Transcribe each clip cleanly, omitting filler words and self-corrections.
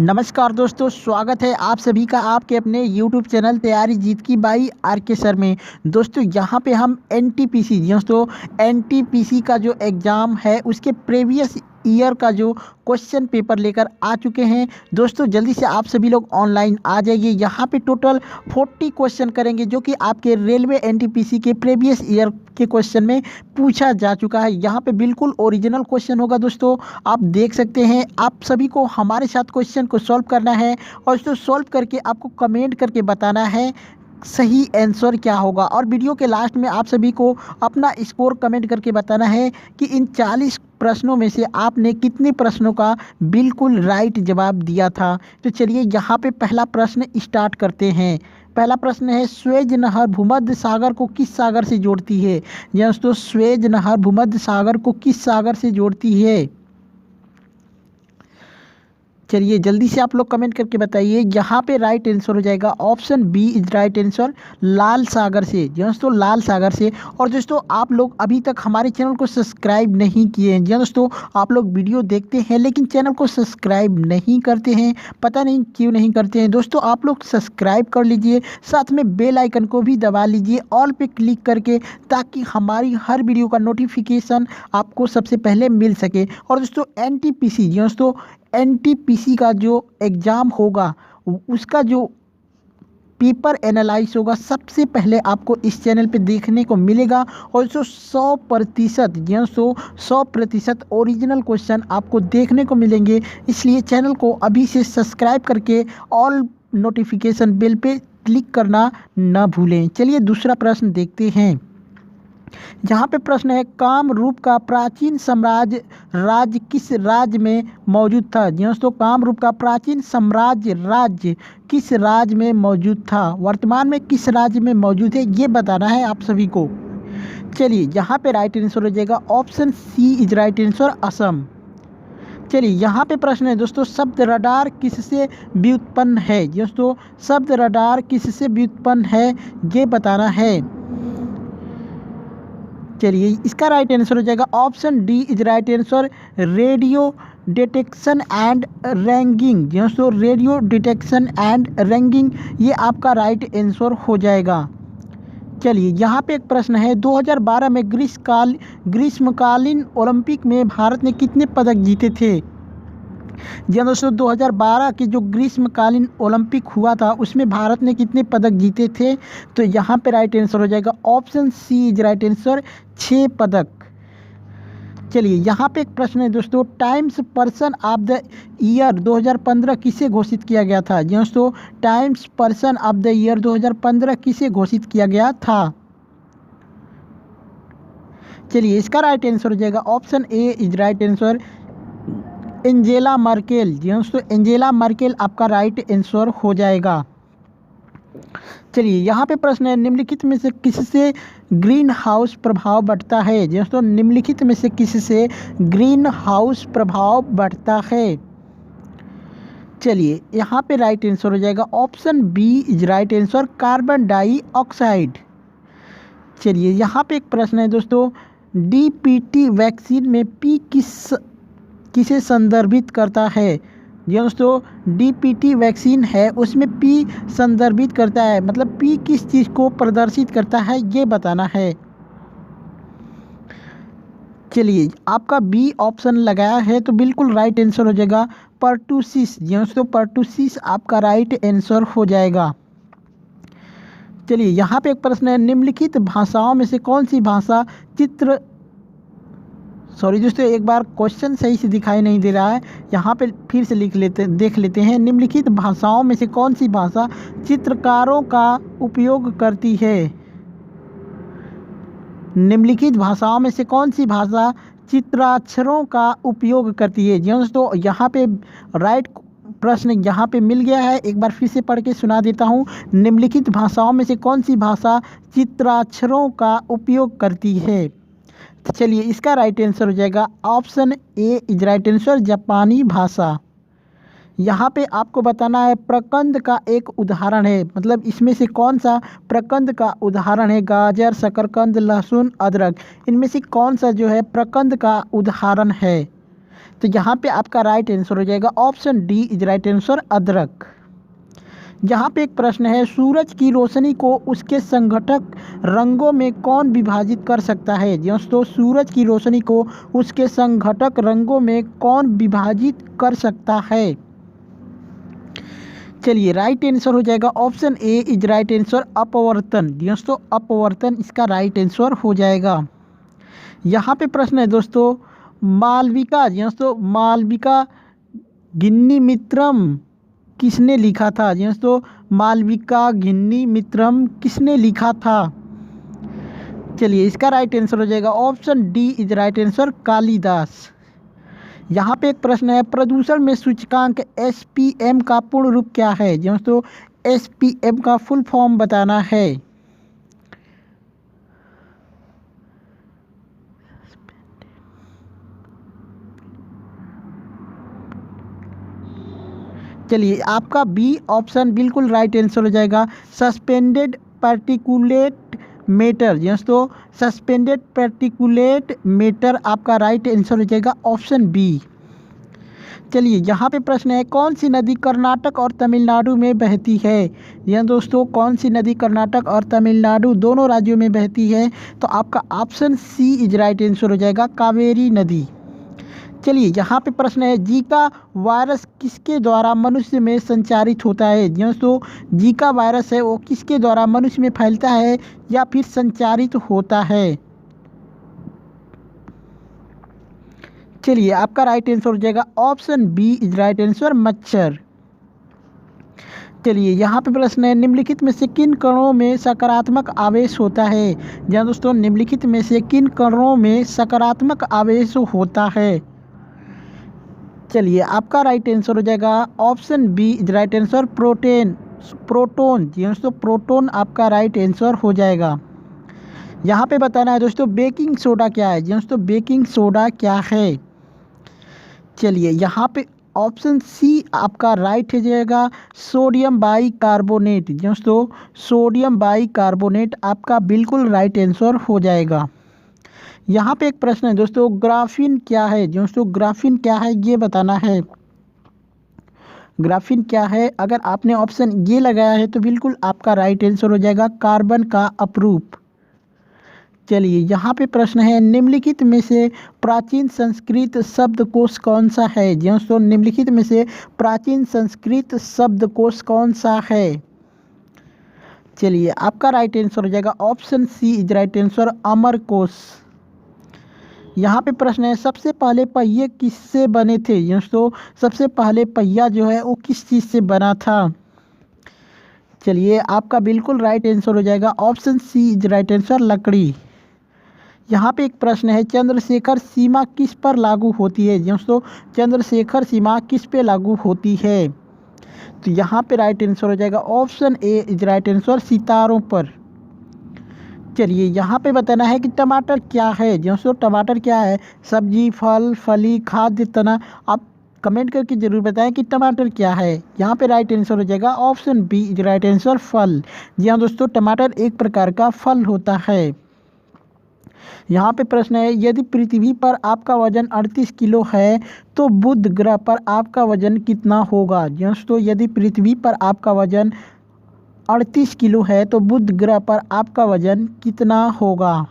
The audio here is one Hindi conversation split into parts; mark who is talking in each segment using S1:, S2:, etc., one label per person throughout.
S1: नमस्कार दोस्तों, स्वागत है आप सभी का आपके अपने YouTube चैनल तैयारी जीत की बाई आर.के. सर में। दोस्तों यहाँ पे हम एनटीपीसी का जो एग्ज़ाम है उसके प्रीवियस ईयर का जो क्वेश्चन पेपर लेकर आ चुके हैं। दोस्तों जल्दी से आप सभी लोग ऑनलाइन आ जाइए। यहाँ पे टोटल 40 क्वेश्चन करेंगे जो कि आपके रेलवे एनटीपीसी के प्रीवियस ईयर के क्वेश्चन में पूछा जा चुका है। यहाँ पे बिल्कुल ओरिजिनल क्वेश्चन होगा दोस्तों, आप देख सकते हैं। आप सभी को हमारे साथ क्वेश्चन को सॉल्व करना है और इसको सॉल्व करके आपको कमेंट करके बताना है सही आंसर क्या होगा। और वीडियो के लास्ट में आप सभी को अपना स्कोर कमेंट करके बताना है कि इन 40 प्रश्नों में से आपने कितने प्रश्नों का बिल्कुल राइट जवाब दिया था। तो चलिए यहाँ पे पहला प्रश्न स्टार्ट करते हैं। पहला प्रश्न है, स्वेज नहर भूमध्य सागर को किस सागर से जोड़ती है। दोस्तों स्वेज नहर भूमध्य सागर को किस सागर से जोड़ती है। चलिए जल्दी से आप लोग कमेंट करके बताइए। यहाँ पे राइट आंसर हो जाएगा option B is right answer, लाल सागर से। दोस्तों लाल सागर से। और दोस्तों आप लोग अभी तक हमारे चैनल को सब्सक्राइब नहीं किए हैं। दोस्तों आप लोग वीडियो देखते हैं लेकिन चैनल को सब्सक्राइब नहीं करते हैं, पता नहीं क्यों नहीं करते हैं। दोस्तों आप लोग सब्सक्राइब कर लीजिए, साथ में बेल आइकन को भी दबा लीजिए ऑल पे क्लिक करके, ताकि हमारी हर वीडियो का नोटिफिकेशन आपको सबसे पहले मिल सके। और दोस्तों एनटीपीसी का जो एग्ज़ाम होगा उसका जो पेपर एनालाइज होगा सबसे पहले आपको इस चैनल पे देखने को मिलेगा। और जो 100% ओरिजिनल क्वेश्चन आपको देखने को मिलेंगे। इसलिए चैनल को अभी से सब्सक्राइब करके ऑल नोटिफिकेशन बेल पे क्लिक करना न भूलें। चलिए दूसरा प्रश्न देखते हैं। यहाँ पे प्रश्न है, कामरूप का प्राचीन साम्राज्य राज्य किस राज्य में मौजूद था। दोस्तों कामरूप का प्राचीन साम्राज्य राज्य किस राज्य में मौजूद था, वर्तमान में किस राज्य में मौजूद है, ये बताना है आप सभी को। चलिए यहाँ पे राइट आंसर हो जाएगा option C is right answer, Assam. चलिए यहाँ पे प्रश्न है दोस्तों, शब्द रडार किससे व्युत्पन्न है। दोस्तों शब्द रडार किससे व्युत्पन्न है ये बताना है। चलिए इसका राइट आंसर हो जाएगा option D is right answer, radio detection and ragging. दोस्तों रेडियो डिटेक्शन एंड रैंगिंग ये आपका राइट आंसर हो जाएगा। चलिए यहाँ पे एक प्रश्न है, 2012 में ग्रीष्मकालीन ओलंपिक में भारत ने कितने पदक जीते थे। जी दोस्तों 2012 के जो ग्रीष्मकालीन ओलंपिक हुआ था उसमें भारत ने कितने पदक जीते थे। तो यहाँ पे राइट आंसर हो जाएगा option C is right answer, 6 पदक। चलिए यहाँ पे एक प्रश्न है दोस्तों, Times person of the year 2015 किसे घोषित किया गया था। दोस्तों Times person of the year 2015 किसे घोषित किया गया था। चलिए इसका राइट आंसर हो जाएगा option A is right answer, Angela Merkel. दोस्तों एंजेला मर्केल आपका राइट आंसर हो जाएगा। चलिए यहाँ पे प्रश्न है, निम्नलिखित में से किससे ग्रीन हाउस प्रभाव बढ़ता है। दोस्तों निम्नलिखित में से किससे ग्रीन हाउस प्रभाव बढ़ता है। चलिए यहाँ पे राइट आंसर हो जाएगा option B is right answer, carbon dioxide. चलिए यहाँ पे एक प्रश्न है दोस्तों, डीपीटी वैक्सीन में पी किसे संदर्भित करता है। दोस्तों डीपीटी वैक्सीन है उसमें पी संदर्भित करता है, मतलब पी किस चीज़ को प्रदर्शित करता है ये बताना है। चलिए आपका बी ऑप्शन लगाया है तो बिल्कुल राइट आंसर हो जाएगा पर्टूसिस। दोस्तों पर्टूसिस आपका राइट आंसर हो जाएगा। चलिए यहाँ पे एक प्रश्न है, निम्नलिखित भाषाओं में से कौन सी भाषा दोस्तों एक बार क्वेश्चन सही से दिखाई नहीं दे रहा है, यहाँ पे फिर से देख लेते हैं। निम्नलिखित भाषाओं में से कौन सी भाषा चित्रकारों का उपयोग करती है। निम्नलिखित भाषाओं में से कौन सी भाषा चित्राक्षरों का उपयोग करती है। दोस्तों यहाँ पे राइट प्रश्न यहाँ पे मिल गया है, एक बार फिर से पढ़ के सुना देता हूँ। निम्नलिखित भाषाओं में से कौन सी भाषा चित्राक्षरों का उपयोग करती है। तो चलिए इसका राइट आंसर हो जाएगा option A is right answer, जापानी भाषा। यहाँ पे आपको बताना है प्रकंद का एक उदाहरण है, मतलब इसमें से कौन सा प्रकंद का उदाहरण है। गाजर, शकरकंद, लहसुन, अदरक, इनमें से कौन सा जो है प्रकंद का उदाहरण है। तो यहाँ पे आपका राइट आंसर हो जाएगा option D is right answer, अदरक। यहाँ पे एक प्रश्न है, सूरज की रोशनी को उसके संघटक रंगों में कौन विभाजित कर सकता है? दोस्तों सूरज की रोशनी को उसके संघटक रंगों में कौन विभाजित कर सकता है? चलिए राइट आंसर हो जाएगा option A is right answer, अपवर्तन। दोस्तों अपवर्तन इसका राइट आंसर हो जाएगा। यहाँ पे प्रश्न है दोस्तों, मालविका दोस्तों मालविका गिन्नीमित्रम किसने लिखा था? दोस्तों मालविका गिन्नीमित्रम किसने लिखा था? चलिए इसका राइट आंसर हो जाएगा option D is right answer, Kalidas. यहाँ पे एक प्रश्न है, प्रदूषण में सूचकांक एसपीएम का पूर्ण रूप क्या है? दोस्तों एसपीएम का फुल फॉर्म बताना है। चलिए आपका बी ऑप्शन बिल्कुल राइट आंसर हो जाएगा, सस्पेंडेड पार्टिकुलेट मैटर। दोस्तों सस्पेंडेड पार्टिकुलेट मैटर आपका राइट आंसर हो जाएगा ऑप्शन बी। चलिए यहाँ पे प्रश्न है, कौन सी नदी कर्नाटक और तमिलनाडु में बहती है? यह दोस्तों कौन सी नदी कर्नाटक और तमिलनाडु दोनों राज्यों में बहती है? तो आपका option C is right answer हो जाएगा, कावेरी नदी। चलिए यहाँ पे प्रश्न है, जीका वायरस किसके द्वारा मनुष्य में संचारित होता है? दोस्तों जीका वायरस है वो किसके द्वारा मनुष्य में फैलता है या फिर संचारित होता है? चलिए आपका राइट आंसर हो जाएगा option B is right answer, मच्छर। चलिए यहाँ पे प्रश्न है, निम्नलिखित में से किन कणों में सकारात्मक आवेश होता है? जी दोस्तों निम्नलिखित में से किन कणों में सकारात्मक आवेश होता है? चलिए आपका राइट आंसर हो जाएगा option B is right answer, proton. जी दोस्तों प्रोटोन आपका राइट आंसर हो जाएगा। यहाँ पे बताना है दोस्तों बेकिंग सोडा क्या है? जी दोस्तों बेकिंग सोडा क्या है? चलिए यहाँ पे ऑप्शन सी आपका राइट हो जाएगा, सोडियम बाइकार्बोनेट। दोस्तों सोडियम बाइकार्बोनेट आपका बिल्कुल राइट आंसर हो जाएगा। यहाँ पे एक प्रश्न है दोस्तों, ग्राफीन क्या है? दोस्तों ग्राफीन क्या है ये बताना है। ग्राफीन क्या है? अगर आपने ऑप्शन ये लगाया है तो बिल्कुल आपका राइट आंसर हो जाएगा, कार्बन का अपरूप। चलिए यहाँ पे प्रश्न है, निम्नलिखित में से प्राचीन संस्कृत शब्दकोश कौन सा है? दोस्तों निम्नलिखित में से प्राचीन संस्कृत शब्दकोश कौन सा है? चलिए आपका राइट आंसर हो जाएगा option C is right answer, Amarkosh. यहाँ पे प्रश्न है, सबसे पहले पहिए किससे बने थे? दोस्तों सबसे पहले पहिया जो है वो किस चीज़ से बना था? चलिए आपका बिल्कुल राइट आंसर हो जाएगा option C is right answer, लकड़ी। यहाँ पे एक प्रश्न है, चंद्रशेखर सीमा किस पर लागू होती है? दोस्तों चंद्रशेखर सीमा किस पे लागू होती है? तो यहाँ पे राइट आंसर हो जाएगा option A is right answer, सितारों पर। चलिए यहाँ पे बताना है कि टमाटर क्या है? दोस्तों टमाटर क्या है? सब्जी, फल, फली, खाद्य, तना। आप कमेंट करके ज़रूर बताएं कि टमाटर क्या है। यहाँ पे राइट आंसर हो जाएगा option B is right answer, फल। जी हाँ दोस्तों टमाटर एक प्रकार का फल होता है। यहाँ पे प्रश्न है, यदि पृथ्वी पर आपका वजन 38 किलो है तो बुध ग्रह पर आपका वजन कितना होगा? दोस्तों यदि पृथ्वी पर आपका वजन 38 किलो है तो बुध ग्रह पर आपका वजन कितना होगा?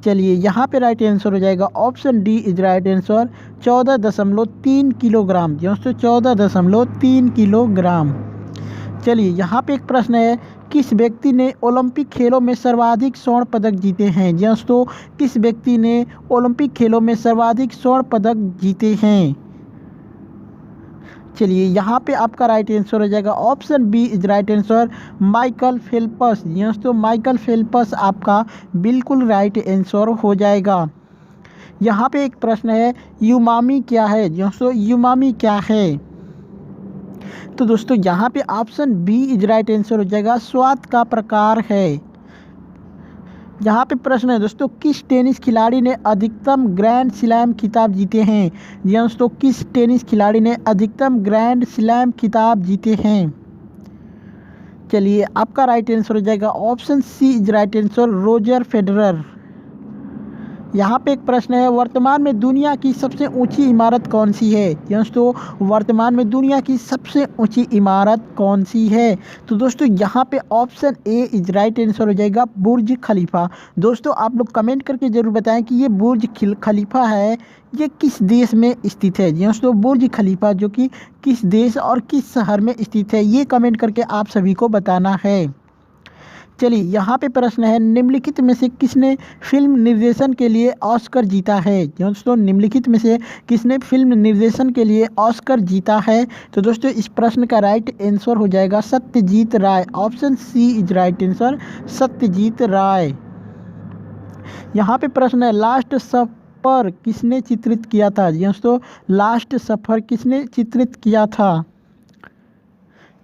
S1: चलिए यहाँ पे राइट आंसर हो जाएगा option D is right answer, 14.3 kilogram. दोस्तों 14.3 किलोग्राम। चलिए यहाँ पे एक प्रश्न है, किस व्यक्ति ने ओलंपिक खेलों में सर्वाधिक स्वर्ण पदक जीते हैं? दोस्तों किस व्यक्ति ने ओलंपिक खेलों में सर्वाधिक स्वर्ण पदक जीते हैं? चलिए यहाँ पे आपका राइट आंसर हो जाएगा option B is right answer, Michael Phelps. दोस्तों माइकल फेल्प्स आपका बिल्कुल राइट आंसर हो जाएगा। यहाँ पे एक प्रश्न है, यूमामी क्या है? दोस्तों यूमामी क्या है? तो दोस्तों यहाँ पे option B is right answer हो जाएगा, स्वाद का प्रकार है। यहाँ पे प्रश्न है दोस्तों, किस टेनिस खिलाड़ी ने अधिकतम ग्रैंड स्लैम खिताब जीते हैं? दोस्तों किस टेनिस खिलाड़ी ने अधिकतम ग्रैंड स्लैम खिताब जीते हैं? चलिए आपका राइट आंसर हो जाएगा option C is right answer, Roger Federer. यहाँ पे एक प्रश्न है, वर्तमान में दुनिया की सबसे ऊंची इमारत कौन सी है। दोस्तों वर्तमान में दुनिया की सबसे ऊंची इमारत कौन सी है। तो दोस्तों यहाँ पे option A is right answer हो जाएगा, बुर्ज खलीफा। दोस्तों आप लोग कमेंट करके ज़रूर बताएं कि ये बुर्ज खलीफा है ये किस देश में स्थित है। दोस्तों बुर्ज खलीफा जो कि किस देश और किस शहर में स्थित है, ये कमेंट करके आप सभी को बताना है। चलिए यहाँ पे प्रश्न है, निम्नलिखित में से किसने फिल्म निर्देशन के लिए ऑस्कर जीता है। दोस्तों निम्नलिखित में से किसने फिल्म निर्देशन के लिए ऑस्कर जीता है। तो दोस्तों इस प्रश्न का राइट आंसर हो जाएगा Satyajit Ray. Option C is right answer, Satyajit Ray. यहाँ पे प्रश्न है, लास्ट सफर किसने चित्रित किया था। दोस्तों लास्ट सफर किसने चित्रित किया था।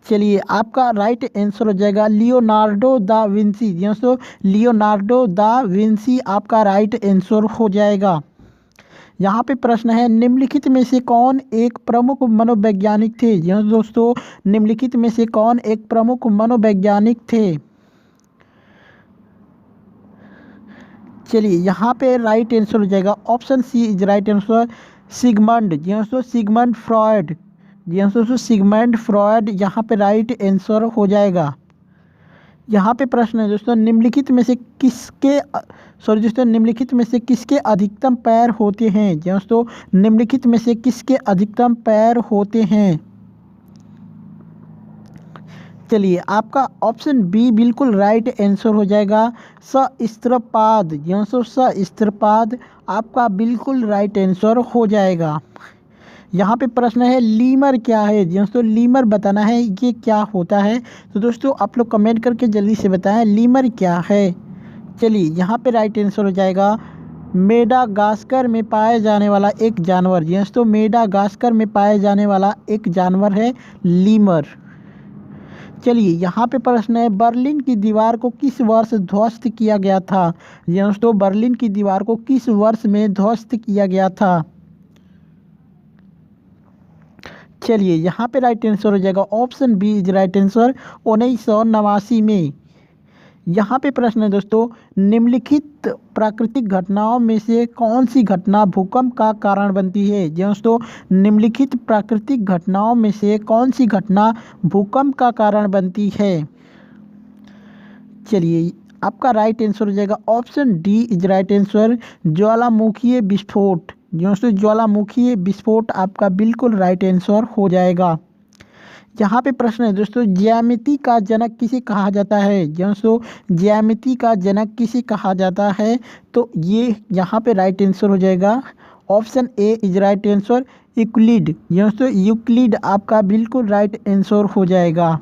S1: चलिए आपका राइट आंसर हो जाएगा लियोनार्डो दा विंसी। दोस्तों लियोनार्डो दा विंसी आपका राइट आंसर हो जाएगा। यहाँ पे प्रश्न है, निम्नलिखित में से कौन एक प्रमुख मनोवैज्ञानिक थे। दोस्तों निम्नलिखित में से कौन एक प्रमुख मनोवैज्ञानिक थे। चलिए यहाँ पे राइट आंसर हो जाएगा option C is right answer, Sigmund. दोस्तों सिगमंड फ्रॉयड। दोस्तों सिगमंड फ्रॉयड यहाँ पे राइट आंसर हो जाएगा। यहाँ पे प्रश्न है दोस्तों, निम्नलिखित में से किसके अधिकतम पैर होते हैं। दोस्तों निम्नलिखित में से किसके अधिकतम पैर होते हैं। चलिए आपका ऑप्शन बी बिल्कुल राइट आंसर हो जाएगा, सहस्त्रपाद। दोस्तों सहस्त्रपाद आपका बिल्कुल राइट आंसर हो जाएगा। यहाँ पे प्रश्न है, लीमर क्या है। दोस्तों लीमर बताना है ये क्या होता है। तो दोस्तों आप लोग कमेंट करके जल्दी से बताएं लीमर क्या है। चलिए यहाँ पे राइट आंसर हो जाएगा, मेडागास्कर में पाए जाने वाला एक जानवर। दोस्तों मेडागास्कर में पाए जाने वाला एक जानवर है लीमर। चलिए यहाँ पे प्रश्न है, बर्लिन की दीवार को किस वर्ष ध्वस्त किया गया था। दोस्तों बर्लिन की दीवार को किस वर्ष में ध्वस्त किया गया था। चलिए यहाँ पे राइट आंसर हो जाएगा option B is right answer, 1989 में। यहाँ पे प्रश्न है दोस्तों, निम्नलिखित प्राकृतिक घटनाओं में से कौन सी घटना भूकंप का कारण बनती है। दोस्तों निम्नलिखित प्राकृतिक घटनाओं में से कौन सी घटना भूकंप का कारण बनती है। चलिए आपका राइट आंसर हो जाएगा option D is right answer, ज्वालामुखीय विस्फोट। दोस्तों ज्वालामुखीय विस्फोट आपका बिल्कुल राइट आंसर हो जाएगा। यहाँ पे प्रश्न है दोस्तों, ज्यामिति का जनक किसे कहा जाता है। दोस्तों ज्यामिति का जनक किसे कहा जाता है। तो ये यहाँ पे राइट आंसर हो जाएगा option A is right answer, Euclid. दोस्तों यूक्लिड आपका बिल्कुल राइट आंसर हो जाएगा।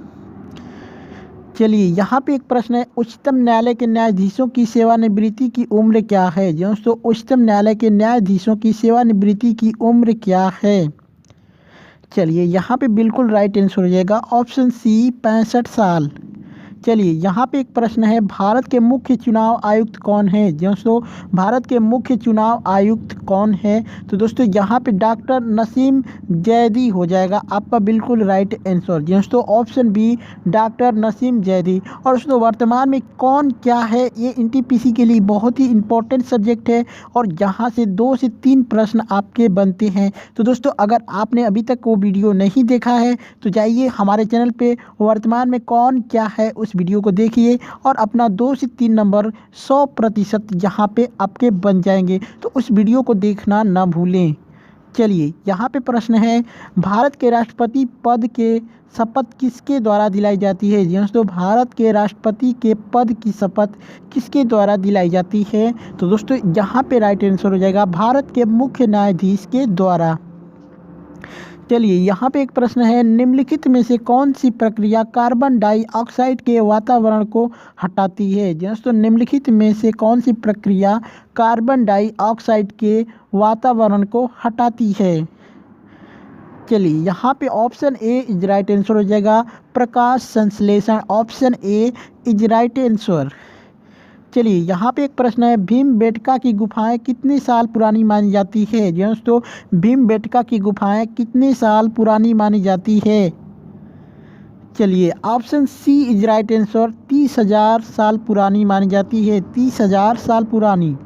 S1: चलिए यहाँ पे एक प्रश्न है, उच्चतम न्यायालय के न्यायाधीशों की सेवानिवृत्ति की उम्र क्या है। दोस्तों उच्चतम न्यायालय के न्यायाधीशों की सेवानिवृत्ति की उम्र क्या है। चलिए यहाँ पे बिल्कुल राइट आंसर हो जाएगा ऑप्शन सी, 65 साल। चलिए यहाँ पे एक प्रश्न है, भारत के मुख्य चुनाव आयुक्त कौन है। दोस्तों भारत के मुख्य चुनाव आयुक्त कौन है। तो दोस्तों यहाँ पे डॉक्टर नसीम जैदी हो जाएगा आपका बिल्कुल राइट आंसर। दोस्तों option B doctor Nasim Zaidi. और दोस्तों वर्तमान में कौन क्या है, ये एनटीपीसी के लिए बहुत ही इंपॉर्टेंट सब्जेक्ट है और यहाँ से 2 से 3 प्रश्न आपके बनते हैं। तो दोस्तों अगर आपने अभी तक वो वीडियो नहीं देखा है तो जाइए हमारे चैनल पे वर्तमान में कौन क्या है उस वीडियो को देखिए और अपना 2 से 3 नंबर 100% यहाँ पे आपके बन जाएंगे। तो उस वीडियो को देखना ना भूलें। चलिए यहाँ पे प्रश्न है, भारत के राष्ट्रपति पद के शपथ किसके द्वारा दिलाई जाती है। दोस्तों भारत के राष्ट्रपति के पद की शपथ किसके द्वारा दिलाई जाती है। तो दोस्तों यहाँ पे राइट आंसर हो जाएगा भारत के मुख्य न्यायाधीश के द्वारा। चलिए यहाँ पे एक प्रश्न है, निम्नलिखित में से कौन सी प्रक्रिया कार्बन डाइऑक्साइड के वातावरण को हटाती है। दोस्तों निम्नलिखित में से कौन सी प्रक्रिया कार्बन डाइऑक्साइड के वातावरण को हटाती है। चलिए यहाँ पे option A is right answer हो जाएगा, प्रकाश संश्लेषण। Option A is right answer. चलिए यहाँ पे एक प्रश्न है, भीमबेटका की गुफाएं कितने साल पुरानी मानी जाती है। दोस्तों भीमबेटका की गुफाएं कितने साल पुरानी मानी जाती है। चलिए option C is right answer, 30,000 साल पुरानी मानी जाती है। 30,000 साल पुरानी।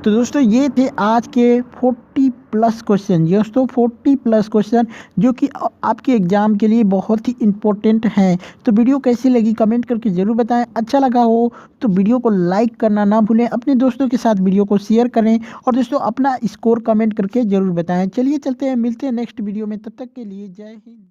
S1: तो दोस्तों ये थे आज के 40 प्लस क्वेश्चन, दोस्तों 40 प्लस क्वेश्चन जो कि आपके एग्ज़ाम के लिए बहुत ही इम्पोर्टेंट हैं। तो वीडियो कैसी लगी कमेंट करके ज़रूर बताएं। अच्छा लगा हो तो वीडियो को लाइक करना ना भूलें, अपने दोस्तों के साथ वीडियो को शेयर करें और दोस्तों अपना स्कोर कमेंट करके ज़रूर बताएं। चलिए चलते हैं, मिलते हैं नेक्स्ट वीडियो में, तब तक के लिए जय हिंद।